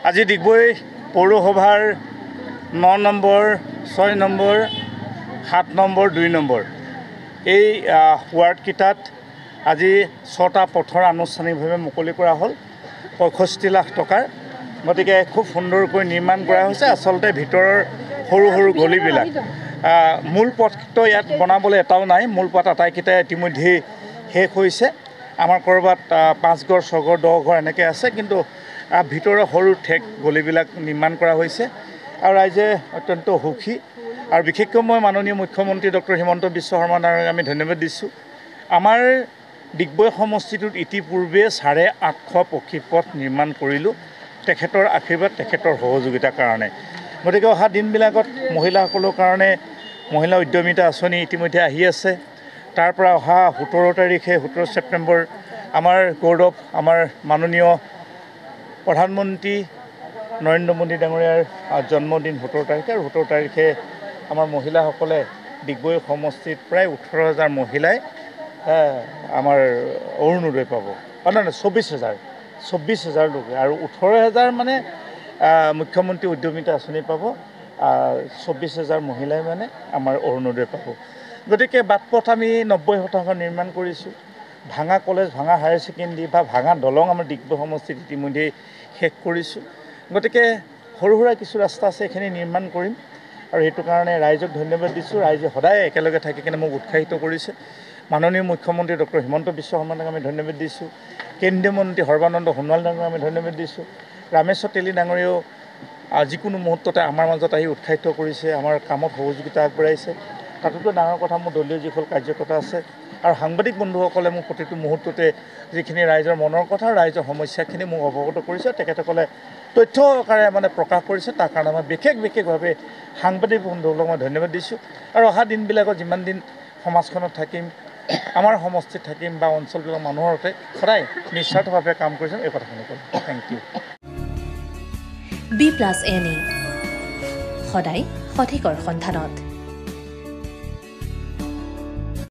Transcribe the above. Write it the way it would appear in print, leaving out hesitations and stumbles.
আজি ডিগবৈ পৌৰসভাৰ 9 number 6 number 7 number 2 number এই ৱাৰ্ডকেইটাত আজি 6টা পথৰ আনুষ্ঠানিকভাৱে মুকলি কৰা হ'ল 65 লাখ টকাৰ। গতিকে খুব সুন্দৰকৈ নিৰ্মাণ কৰা হৈছে। আচলতে ভিতৰৰ সৰু সৰু গলিবিলাক মূল পথটো ইয়াত বনাবলৈ এটাও নাই। মূল পথ আটাইকেইটাই ইতিমধ্যেই শেষ হৈছে। আমাৰ ক'ৰবাত 5 ঘৰ 6 ঘৰ 10 ঘৰ এনেকৈ আছে, কিন্তু ভিতৰৰ সৰু ঠেক গলিবিলাক নিৰ্মাণ কৰা হৈছে আৰু ৰাইজে অত্যন্ত সুখী। আৰু বিশেষকৈ মই মাননীয় মুখ্যমন্ত্ৰী ডক্টৰ হিমন্ত বিশ্ব শৰ্মা ডাঙৰীয়াক আমি ধন্যবাদ দিছোঁ। আমাৰ ডিগবৈ সমষ্টিটোত ইতিপূৰ্বে 850 পকী পথ নিৰ্মাণ কৰিলোঁ, তেখেতৰ আশীৰ্বাদ, তেখেতৰ সহযোগিতাৰ কাৰণে। গতিকে অহা দিনবিলাকত মহিলাসকলৰ কাৰণে মহিলা উদ্যমিতা আঁচনি ইতিমধ্যে আহি আছে। তাৰ পৰা অহা 17 ছেপ্টেম্বৰ আমাৰ গৌৰৱ, আমাৰ মাননীয় প্ৰধানমন্ত্ৰী নৰেন্দ্ৰ মোদী ডাঙৰীয়াৰ জন্মদিন 17 তাৰিখে, আৰু 17 তাৰিখে আমাৰ মহিলাসকলে ডিগবৈ সমষ্টিত প্ৰায় 18,000 মহিলাই আমাৰ অৰুণোদয় পাব। নহয় 24,000 লোকে, আৰু 18,000 মানে মুখ্যমন্ত্ৰী উদ্যমিতা আঁচনি পাব, 24,000 মহিলাই মানে আমাৰ অৰুণোদয় পাব। গতিকে বাটপথ আমি 90% নিৰ্মাণ কৰিছোঁ। ভাঙা কলেজ, ভাঙা হায়াৰ ছেকেণ্ডেৰী বা ভাঙা দলং আমাৰ ডিগবৈ সমষ্টিত ইতিমধ্যেই শেষ কৰিছোঁ। গতিকে সৰু সুৰা কিছু ৰাস্তা আছে, এইখিনি নিৰ্মাণ কৰিম আৰু সেইটো কাৰণে ৰাইজক ধন্যবাদ দিছোঁ। ৰাইজে সদায় একেলগে থাকি কিনে মোক উৎসাহিত কৰিছে। মাননীয় মুখ্যমন্ত্ৰী ডক্টৰ হিমন্ত বিশ্ব শৰ্মাক আমি ধন্যবাদ দিছোঁ। কেন্দ্ৰীয় মন্ত্ৰী সৰ্বানন্দ সোণোৱাল ডাঙৰীয়াক আমি ধন্যবাদ দিছোঁ। ৰামেশ্বৰ তেলী ডাঙৰীয়াও যিকোনো মুহূৰ্ততে আমাৰ মাজত আহি উৎসাহিত কৰিছে, আমাৰ কামত সহযোগিতা আগবঢ়াইছে। তাতোকৈ ডাঙৰ কথা, মোৰ দলীয় যিসকল কাৰ্যকৰ্তা আছে আৰু সাংবাদিক বন্ধুসকলে মোক প্ৰতিটো মুহূৰ্ততে যিখিনি ৰাইজৰ মনৰ কথা, ৰাইজৰ সমস্যাখিনি মোক অৱগত কৰিছে, তেখেতসকলে তথ্য আকাৰে মানে প্ৰকাশ কৰিছে। তাৰ কাৰণে মই বিশেষভাৱে সাংবাদিক বন্ধুসকলক মই ধন্যবাদ দিছোঁ। আৰু অহা দিনবিলাকত যিমান দিন সমাজখনত থাকিম, আমাৰ সমষ্টিত থাকিম বা অঞ্চলবিলাকৰ মানুহৰ সৈতে সদায় নিস্বাৰ্থভাৱে কাম কৰিছোঁ, এই কথাখিনি ক'লোঁ। Thank U. B+NE সদায় সঠিকৰ সন্ধানত।